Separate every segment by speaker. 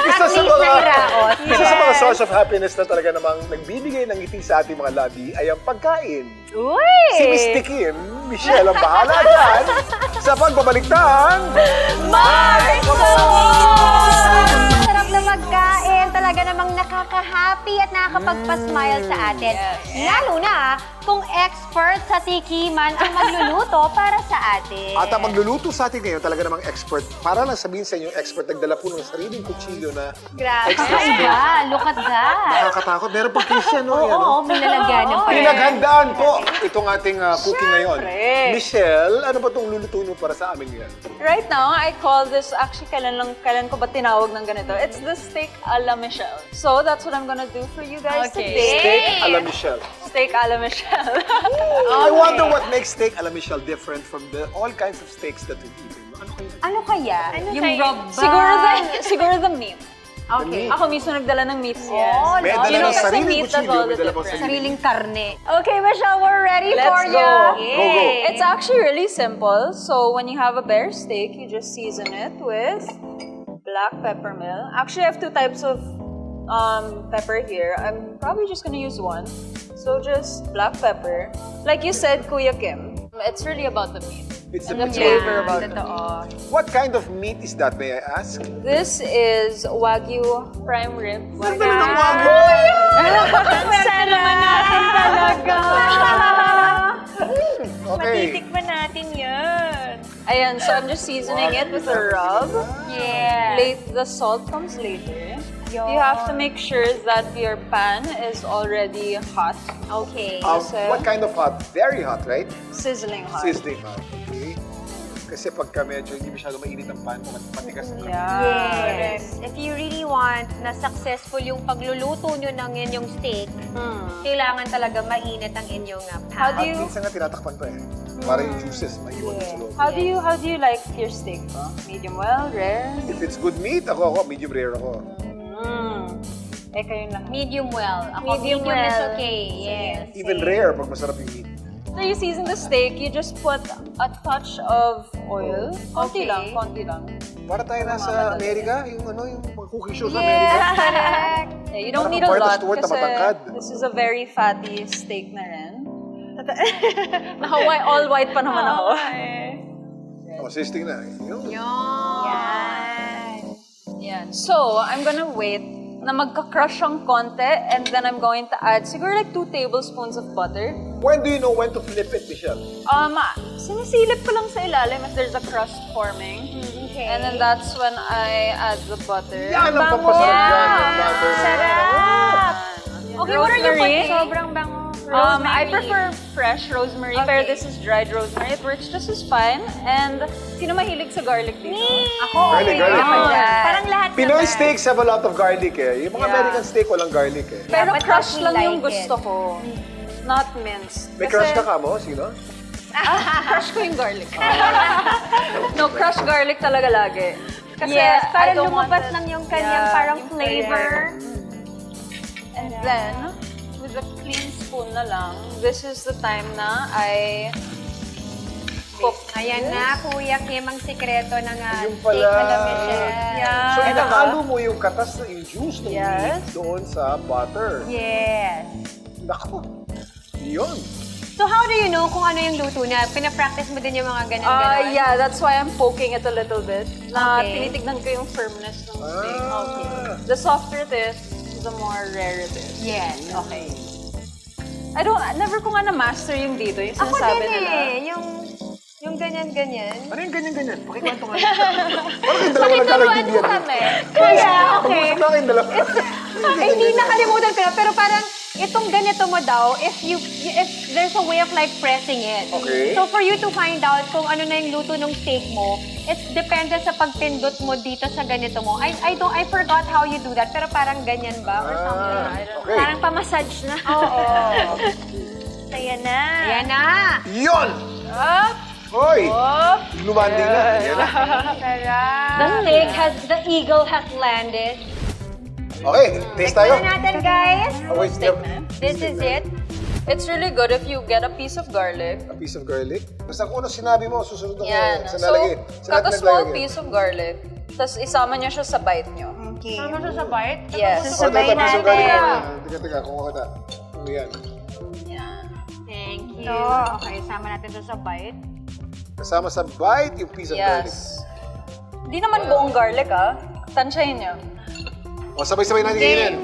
Speaker 1: Isa sa mga source of happiness na talaga namang nagbibigay ng ngiti sa ating mga labi ay ang pagkain.
Speaker 2: Uy!
Speaker 1: Si Miss Tikim, Michelle ang bahala dyan sa pagbabaliktang
Speaker 2: Sarap na magkain. Talaga namang nakaka-happy at nakakapagpa-smile sa atin. Lalo na kung expert sa tikiman ang magluluto para sa atin.
Speaker 1: At ang magluluto sa atin ngayon, talaga namang expert. Para lang sabihin sa inyo, expert, nagdala po ng sariling kutsilyo na
Speaker 2: Grabe.
Speaker 1: extra
Speaker 2: Ay,
Speaker 1: skill.
Speaker 2: look at that.
Speaker 1: Nakakatakot. Meron pang Christian, no? Yan, no?
Speaker 2: Oo, may lalagyanan pa rin.
Speaker 1: Pinaghandaan po itong ating cooking ngayon.
Speaker 3: Siyempre.
Speaker 1: Michelle, ano ba itong lulutuin mo para sa amin ngayon?
Speaker 3: Right now, I call this, actually, kailan ko ba tinawag ng ganito? It's the steak a la Michelle. So, that's what I'm gonna do for you guys today.
Speaker 1: Steak a la Michelle.
Speaker 3: Steak a la Michelle.
Speaker 1: I wonder what makes steak a la Michelle different from all kinds of steaks that we've eaten. Ano kaya?
Speaker 2: Ano kaya? Yung rub ba?
Speaker 3: Siguro the meat.
Speaker 2: Okay.
Speaker 3: Ako mismo nagdala ng meat.
Speaker 2: Oh,
Speaker 1: May
Speaker 2: no.
Speaker 1: dala ng
Speaker 3: Kasi
Speaker 1: sariling
Speaker 3: meat does
Speaker 1: kutsilyo.
Speaker 3: all
Speaker 1: May
Speaker 3: the
Speaker 1: dala pang
Speaker 3: difference.
Speaker 2: Sariling karne. Okay, Michelle, we're ready
Speaker 3: Let's
Speaker 2: for
Speaker 3: go.
Speaker 2: you.
Speaker 1: Go, go.
Speaker 3: It's actually really simple. So when you have a bare steak, you just season it with black pepper mill. Actually, I have two types of pepper here. I'm probably just gonna use one. So just black pepper. Like you said, Kuya Kim, it's really about the meat.
Speaker 1: It's
Speaker 3: And
Speaker 1: the
Speaker 3: the
Speaker 1: meat.
Speaker 3: flavor about it.
Speaker 2: Totoo.
Speaker 1: What kind of meat is that, may I ask?
Speaker 3: This is Wagyu Prime Rib.
Speaker 1: Ganda na ng Wagyu!
Speaker 2: Sana naman natin talaga.
Speaker 1: Okay.
Speaker 2: Matitikman natin yan.
Speaker 3: Ayan, so I'm just seasoning it with a rub.
Speaker 2: Yeah.
Speaker 3: The salt comes later. You have to make sure that your pan is already hot,
Speaker 2: Okay.
Speaker 1: What kind of hot? Very hot, right?
Speaker 3: sizzling hot.
Speaker 1: Sizzling hot. Okay. Kasi pagka medyo hindi masyado mainit ang pan, matigas ang pan.
Speaker 2: Yes. If you really want na successful yung pagluluto nyo ng inyong steak, kailangan talaga mainit ang inyong
Speaker 3: How
Speaker 2: pan.
Speaker 3: do you
Speaker 1: Minsan nga tinatakpan pa eh. Para yung juices maiwan sa loob.
Speaker 3: how do you like your steak? Medium well, rare?
Speaker 1: If it's good meat, ako, medium rare ako.
Speaker 3: Kayo lang.
Speaker 2: Medium well. Ako,
Speaker 3: Medium
Speaker 2: medium is
Speaker 3: well.
Speaker 2: okay. Yes.
Speaker 1: Even rare pag masarap yung meat.
Speaker 3: So you season the steak, you just put a touch of oil. Konti
Speaker 2: Okay.
Speaker 3: lang.
Speaker 1: Para tayo nasa Amerika, yung mga cooking show sa
Speaker 2: Yes,
Speaker 1: Amerika.
Speaker 2: correct.
Speaker 3: Yeah, you don't
Speaker 1: Parang
Speaker 3: need a
Speaker 1: Martha
Speaker 3: lot
Speaker 1: Stewart na
Speaker 3: kasi
Speaker 1: matangkad.
Speaker 3: this is a very fatty steak na rin. All white pa naman ako.
Speaker 1: Oh, sisting na. Yun.
Speaker 2: Yan.
Speaker 3: Yan. So, I'm gonna wait na magka-crush ang konti and then I'm going to add siguro like 2 tablespoons of butter.
Speaker 1: When do you know when to flip it, Michelle?
Speaker 3: Sinisilip ko lang sa ilalim if there's a crust forming.
Speaker 2: Okay.
Speaker 3: And then that's when I add the butter.
Speaker 1: Yan ang pampasarap dyan, yung butter.
Speaker 2: Sarap! Okay, what are you
Speaker 3: Rosemary.
Speaker 2: putting? Sobrang bango.
Speaker 3: I prefer fresh rosemary, pero this is dried rosemary. It works just as fine. And sino mahilig sa garlic dito?
Speaker 2: Ako,
Speaker 1: Garlic,
Speaker 2: okay
Speaker 1: garlic.
Speaker 2: naman dyan. Parang lahat
Speaker 1: Pinoy
Speaker 2: naman.
Speaker 1: steaks have a lot of garlic eh. Yung mga
Speaker 3: Yeah.
Speaker 1: American steak, walang garlic eh.
Speaker 3: Pero
Speaker 2: but
Speaker 3: crush
Speaker 2: we
Speaker 3: lang yung
Speaker 2: like
Speaker 3: gusto ko. Not minced.
Speaker 1: May crush ka mo? Sino?
Speaker 3: Crush ko yung garlic. No, crush garlic talaga lagi. Kasi
Speaker 2: Yes,
Speaker 3: I
Speaker 2: parang
Speaker 3: don't want
Speaker 2: lumabas
Speaker 3: it-
Speaker 2: lang yung kanyang
Speaker 3: Yeah,
Speaker 2: parang
Speaker 3: yung
Speaker 2: flavor.
Speaker 3: And then, with a clean spoon na lang, this is the time na I cook.
Speaker 2: Ayan na, Kuya Kim, ang sikreto ng
Speaker 1: Yung
Speaker 2: steak
Speaker 1: pala.
Speaker 2: na Michelle.
Speaker 3: Yeah.
Speaker 1: So,
Speaker 3: Ito
Speaker 1: inahalo mo yung katas na yung juice ng
Speaker 3: Yes.
Speaker 1: meat doon sa butter.
Speaker 2: Yes.
Speaker 1: Nako. Yun.
Speaker 2: So how do you know kung ano yung luto na? Pina-practice mo din yung mga ganun-ganon?
Speaker 3: Yeah, that's why I'm poking it a little bit. Na
Speaker 2: Okay.
Speaker 3: tinitignan ko yung firmness ng steak.
Speaker 1: Ah.
Speaker 3: The softer it is, the more rare it is.
Speaker 2: Yes, okay.
Speaker 3: Never ko nga na-master yung dito, yung
Speaker 2: Ako
Speaker 3: sinasabi
Speaker 2: din
Speaker 3: nila.
Speaker 2: yung ganyan-ganyan.
Speaker 1: Ano yung ganyan-ganyan? Pakikwento nga. Parang yung dalawa nagkakaintindihan.
Speaker 2: Kaya, okay.
Speaker 1: Pag-usap na kayong dalawa.
Speaker 2: Ay, hindi nakalimutan ko na, pero parang itong ganito mo daw, if there's a way of like pressing it.
Speaker 1: Okay.
Speaker 2: So for you to find out kung ano na yung luto ng steak mo, it's depende sa pagpindot mo dito sa ganito mo. I forgot how you do that, pero parang ganyan ba or something? I don't know.
Speaker 1: Okay.
Speaker 2: Parang pamassage na. Oo. Ayan na. Ayan na.
Speaker 1: Yun!
Speaker 2: Up.
Speaker 1: Hoy! Lumanding na. Yan na.
Speaker 2: Sarap. The eagle has landed.
Speaker 1: Okay, taste tayo.
Speaker 2: Tikman natin, guys.
Speaker 1: Oh, wait,
Speaker 2: This is it.
Speaker 3: It's really good if you get a piece of garlic.
Speaker 1: A piece of garlic. Basta kung ano sinabi mo, susunod ako
Speaker 3: Yan.
Speaker 1: sa
Speaker 3: So,
Speaker 1: nalagay. Sa
Speaker 3: cut a
Speaker 1: lahat
Speaker 3: small
Speaker 1: nalagay.
Speaker 3: piece of garlic. Tapos isama niyo siya sa bite niyo. Okay.
Speaker 2: Ano siya sa bite?
Speaker 3: Yes.
Speaker 2: Sasabay natin.
Speaker 1: Teka, kumuha ka. Ano yan?
Speaker 2: Thank you. Okay, sama natin siya sa bite.
Speaker 1: Kasama sa bite, yung piece of garlic.
Speaker 3: Yes. Di naman buong garlic, ah. Tansyahin niyo.
Speaker 1: O, sabay-sabay natin kainin.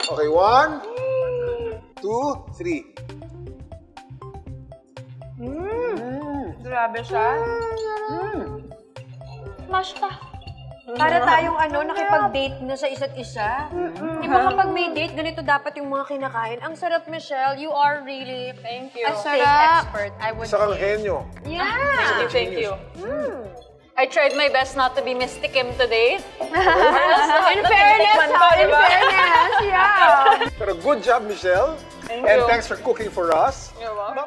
Speaker 1: Okay, 1, 2, 3.
Speaker 2: Grabe siya. Smash pa. Para tayong nakipag-date na sa isa't isa. Di ba kapag may date, ganito dapat yung mga kinakain. Ang sarap, Michelle. You are really
Speaker 3: Thank you.
Speaker 2: a steak expert, I would
Speaker 1: Isa kang
Speaker 2: say.
Speaker 1: henyo.
Speaker 2: Yeah.
Speaker 3: Thank you. I tried my best not to be mystikim today.
Speaker 2: In fairness, yeah.
Speaker 1: Pero good job, Michelle.
Speaker 3: Thank
Speaker 1: And
Speaker 3: you.
Speaker 1: thanks for cooking for us.
Speaker 3: You're welcome.